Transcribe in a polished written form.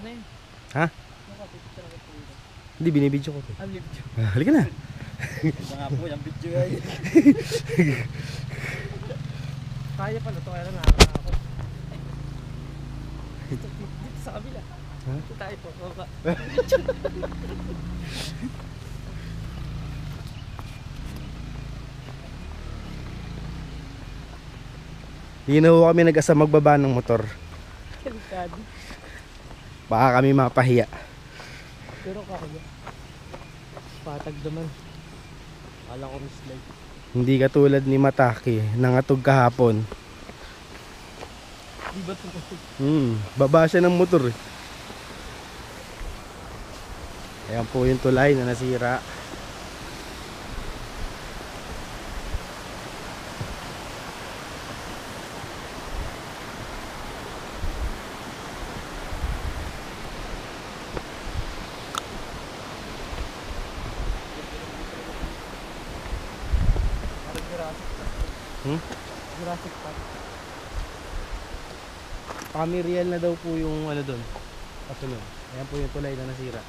Ano yun? Ha? Nakapicture ako po yun. Hindi, binibidyo ko. Ah, video. Halika na. Iba nga po yung video ay. Kaya pala to, kaya lang nakakakot. Dito sa kabila. Ha? Dito tayo po. Baba. Hindi na ho kami nag-asa magbaba ng motor. Delikado. Baka kami mapahiya. Pero kaya. Patag naman. Kala ko mislike. Hindi katulad ni Mataki, nangatog kahapon. Di ba ito? Baba siya ng motor eh. Ayan po yung tulay na nasira. Jurassic Park. Pamirial na daw po yung ano doon. Kasunod. Ayan po yung tulay na nasira.